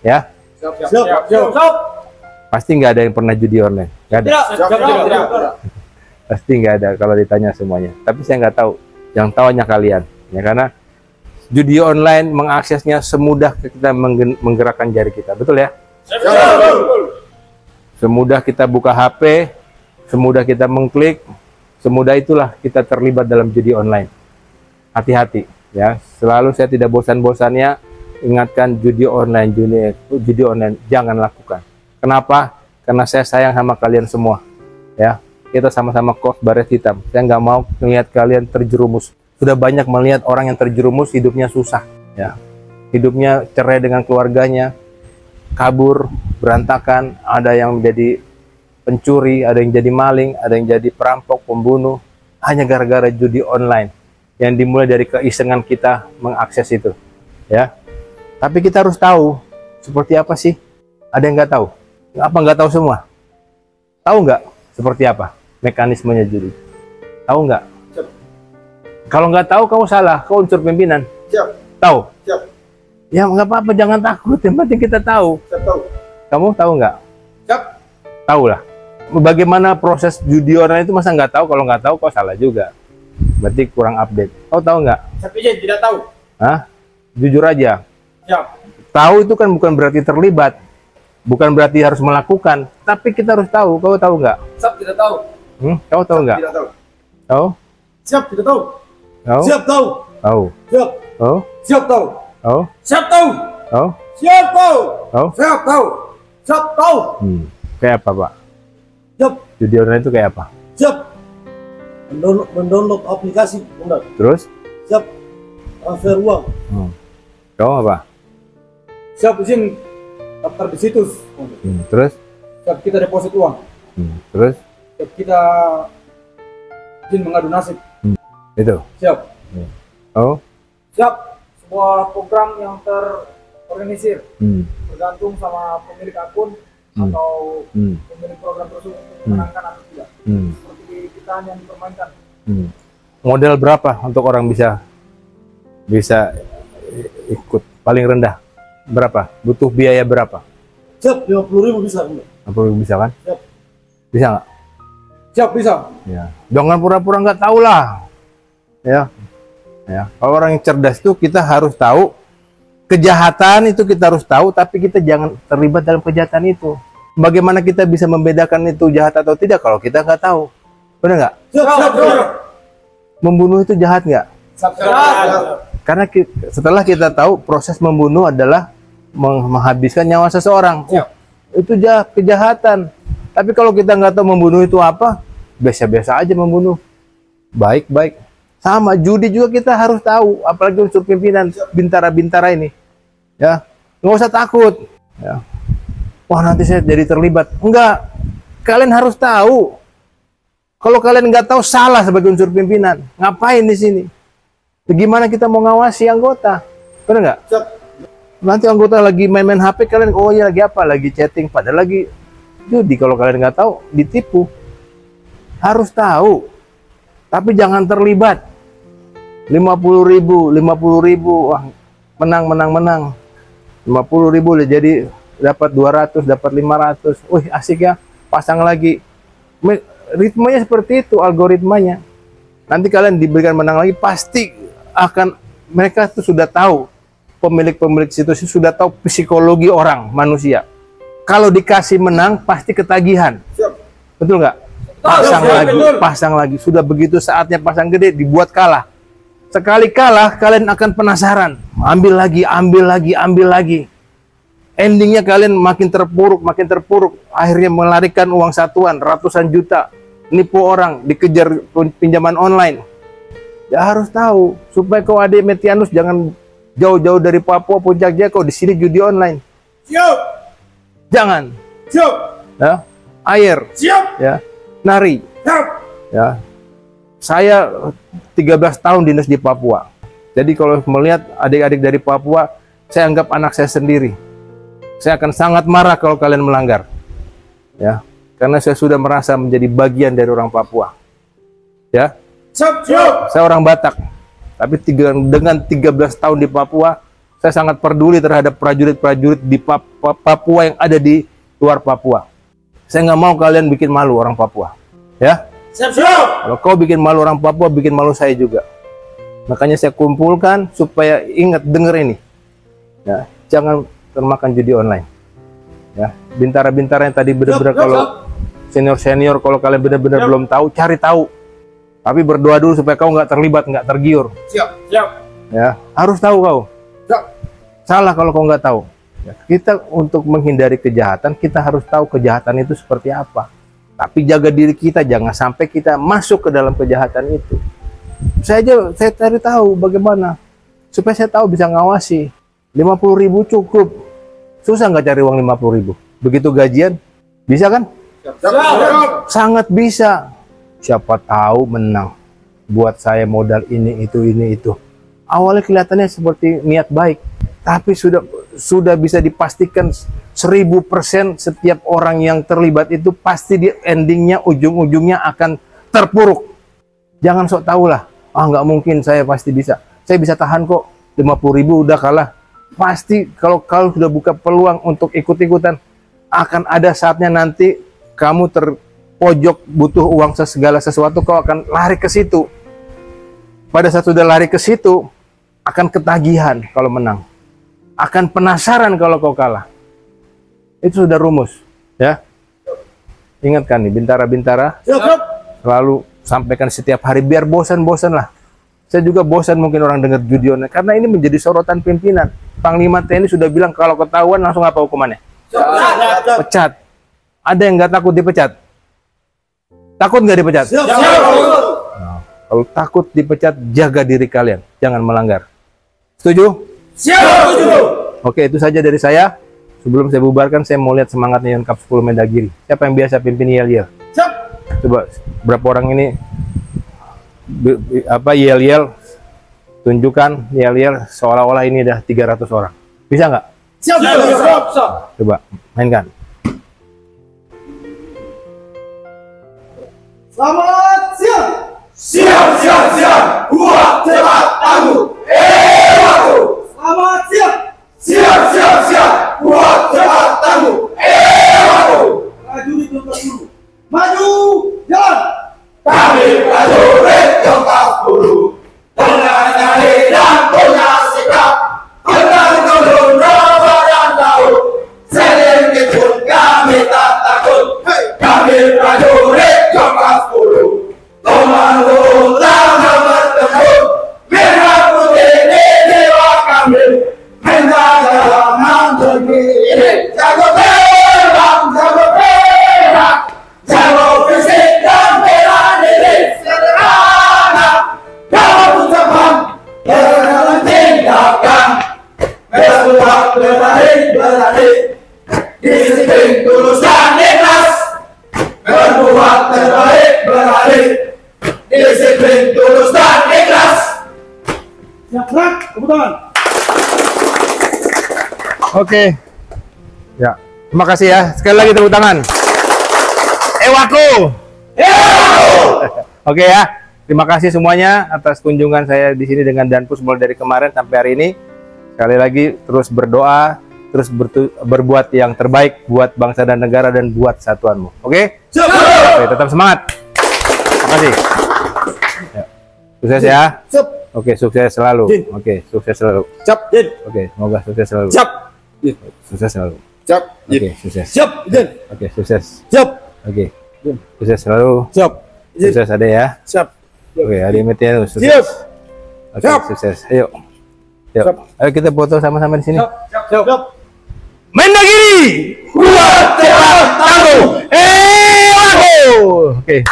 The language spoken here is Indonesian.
Ya, Siap. pasti nggak ada yang pernah judi online, nggak ada. Tidak. Pasti nggak ada kalau ditanya semuanya. Tapi saya nggak tahu. Yang tahu hanya kalian, ya, karena judi online mengaksesnya semudah kita menggerakkan jari kita, betul ya? Semudah kita buka HP, semudah kita mengklik, semudah itulah kita terlibat dalam judi online. Hati-hati, ya. Selalu saya tidak bosan-bosannya ingatkan judi online, jangan lakukan. Kenapa? Karena saya sayang sama kalian semua, ya. Kita sama-sama kos baret hitam. Saya nggak mau melihat kalian terjerumus. Sudah banyak melihat orang yang terjerumus, hidupnya susah, ya. Hidupnya cerai dengan keluarganya, kabur, berantakan. Ada yang menjadi pencuri, ada yang jadi maling, ada yang jadi perampok, pembunuh, hanya gara-gara judi online yang dimulai dari keisengan kita mengakses itu, ya. Tapi kita harus tahu seperti apa sih? Ada yang nggak tahu? Apa nggak tahu semua? Tahu nggak seperti apa mekanismenya judi? Tahu nggak? Kalau nggak tahu, kau salah. Kau unsur pimpinan. Tahu? Ya nggak apa-apa, jangan takut. Yang penting kita tahu. Kamu tahu nggak? Tahu lah. Bagaimana proses judi online itu, masa nggak tahu? Kalau nggak tahu, kau salah juga. Berarti kurang update. Kau tahu nggak? Saya tidak tahu. Hah? Jujur aja. Siap. Tahu itu kan bukan berarti terlibat. Bukan berarti harus melakukan. Tapi kita harus tahu. Kau tahu nggak? Siap, tidak tahu. Kau tahu nggak? Tidak tahu. Tahu? Siap, tidak tahu. Tahu? Siap tahu. Tahu? Siap. Tahu? Siap tahu. Tahu? Siap tahu. Tahu? Siap tahu. Tahu? Siap tahu. Siap tahu. Kayak apa, Pak? Siap. Judi online itu kayak apa? Siap. Mendownload aplikasi. Benar. Terus? Siap. Transfer uang. Kau apa? Siap izin daftar di situs. Terus? Siap kita deposit uang. Terus? Siap kita izin mengadu nasib. Itu? Siap. Oh? Siap. Sebuah program yang terorganisir. Tergantung sama pemilik akun atau pemilik program tersebut untuk memenangkan atau tidak. Seperti kita yang dipermainkan. Modal berapa untuk orang bisa ikut? Paling rendah berapa? Butuh biaya berapa? Siap, 50.000 bisa. 50.000 bisa kan? Siap. Bisa nggak? Siap, bisa. Ya. Jangan pura-pura nggak tahu lah. Ya. Ya. Kalau orang yang cerdas itu kita harus tahu. Kejahatan itu kita harus tahu, tapi kita jangan terlibat dalam kejahatan itu. Bagaimana kita bisa membedakan itu jahat atau tidak kalau kita nggak tahu? Benar nggak? Siap. Membunuh itu jahat nggak? Siap. Karena setelah kita tahu proses membunuh adalah menghabiskan nyawa seseorang. Itu kejahatan. Tapi kalau kita nggak tahu membunuh itu apa, biasa-biasa aja membunuh. Baik-baik. Sama judi juga kita harus tahu, apalagi unsur pimpinan bintara-bintara ini. Ya, nggak usah takut. Ya. Wah, nanti saya jadi terlibat. Enggak. Kalian harus tahu. Kalau kalian nggak tahu, salah sebagai unsur pimpinan. Ngapain di sini? Bagaimana kita mau ngawasi anggota? Benar nggak? Nanti anggota lagi main-main HP, kalian, oh ya lagi apa? Lagi chatting, padahal lagi judi. Kalau kalian nggak tahu, ditipu. Harus tahu. Tapi jangan terlibat. 50.000, wah, menang. 50.000 udah jadi dapat 200, dapat 500. Wih, asik ya. Pasang lagi. Ritmenya seperti itu, algoritmanya. Nanti kalian diberikan menang lagi, pasti akan mereka tuh sudah tahu, pemilik situs sudah tahu psikologi orang manusia. Kalau dikasih menang pasti ketagihan. Betul nggak? Pasang lagi. Sudah begitu saatnya pasang gede, dibuat kalah. Sekali kalah kalian akan penasaran, ambil lagi. Endingnya kalian makin terpuruk, akhirnya melarikan uang satuan ratusan juta, nipu orang, dikejar pinjaman online. Ya harus tahu supaya kau adik Metianus jangan jauh-jauh dari Papua Puncak Jaya, kau di sini judi online. Siap. Jangan. Siap. Ya, air. Siap. Ya, nari. Siap. Ya. Saya 13 tahun dinas di Papua. Jadi kalau melihat adik-adik dari Papua, saya anggap anak saya sendiri. Saya akan sangat marah kalau kalian melanggar. Ya, karena saya sudah merasa menjadi bagian dari orang Papua. Ya. Saya orang Batak, tapi dengan 13 tahun di Papua, Saya sangat peduli terhadap prajurit-prajurit di Papua yang ada di luar Papua. Saya nggak mau kalian bikin malu orang Papua. Ya? Siap. Kalau kau bikin malu orang Papua, bikin malu saya juga. Makanya saya kumpulkan supaya ingat, denger ini. Ya, jangan termakan judi online. Ya, bintara-bintara yang tadi benar-benar kalau senior-senior, kalau kalian benar-benar belum tahu, cari tahu. Tapi berdoa dulu supaya kau nggak terlibat, nggak tergiur. Siap. Siap. Ya, harus tahu kau. Siap. Salah kalau kau nggak tahu. Ya, kita untuk menghindari kejahatan, kita harus tahu kejahatan itu seperti apa. Tapi jaga diri kita, jangan sampai kita masuk ke dalam kejahatan itu. Saya cari tahu bagaimana supaya saya tahu bisa ngawasi. 50.000 cukup. Susah nggak cari uang 50.000? Begitu gajian, bisa kan? Siap. Sangat bisa. Siapa tahu menang. Buat saya modal ini itu. Awalnya kelihatannya seperti niat baik, tapi sudah bisa dipastikan 1000% setiap orang yang terlibat itu pasti di endingnya, ujung-ujungnya akan terpuruk. Jangan sok tahu lah, nggak mungkin, saya pasti bisa. Saya bisa tahan kok, 50.000 udah kalah. Pasti kalau sudah buka peluang untuk ikut-ikutan, akan ada saatnya nanti kamu terpojok, butuh uang segala sesuatu, kau akan lari ke situ. Pada saat sudah lari ke situ, akan ketagihan kalau menang. Akan penasaran kalau kau kalah. Itu sudah rumus, ya. Ingatkan nih, bintara-bintara, selalu sampaikan setiap hari, biar bosan-bosan lah. Saya juga bosan mungkin orang dengar judi online, karena ini menjadi sorotan pimpinan. Panglima TNI sudah bilang kalau ketahuan langsung apa hukumannya? Pecat. Ada yang nggak takut dipecat? Takut nggak dipecat? Nah, kalau takut dipecat, jaga diri kalian, jangan melanggar. Setuju? Siap. Oke, itu saja dari saya. Sebelum saya bubarkan, saya mau lihat semangatnya Yunkap 10 Mendagiri. Siapa yang biasa pimpin yel-yel? Siap. Coba berapa orang ini yel-yel, tunjukkan yel-yel seolah-olah ini udah 300 orang. Bisa nggak? Siap. Coba mainkan. Selamat siang. Siap. Buat cepat tangguh. Waktu. Selamat siang. Siap. Buat cepat tangguh. Waktu. Prajurit nomor 10. Maju, jalan. Kami prajurit Yunkap 10 dengan nyali dan punya sikap, dengan turun rawa dan laut, sedikit pun kami tak takut. Kami prajurit Yunkap 10 komando utama bertempur, merah putih di jiwa kami, menjaga aman negeri. Jago terbang, jago gerak, jago fisik dan bela diri. Sederhana dalam ucapan, dalam tindakan, berbuat berani, disiplin tulus dan ikhlas, berbuat terbaik berani, disiplin tulus dan ikhlas. Siap, gerak. Tepuk tangan. Oke. Ya, terima kasih ya. Sekali lagi tepuk tangan. Ewaku. Oke ya. Terima kasih semuanya atas kunjungan saya di sini dengan Danpus mulai dari kemarin sampai hari ini. Sekali lagi terus berdoa, terus berbuat yang terbaik buat bangsa dan negara dan buat satuanmu. Oke? Oke, tetap semangat. Terima kasih. Ya. Sukses ya. Siap. Oke, sukses selalu. Oke, sukses selalu. Siap, Din. Oke, semoga sukses selalu. Siap. Sukses selalu. Siap. Oke, sukses. Siap, Din. Oke, sukses. Siap. Oke, sukses selalu. Siap. Sukses ada ya. Siap. Oke, Adi Metianus. Sukses. Siap. Oke, Siap. sukses. Ayo. Yuk. Siap. Ayo kita foto sama-sama di sini. Siap. Mendagiri. Buat cepat tangguh. Waduh. Oke.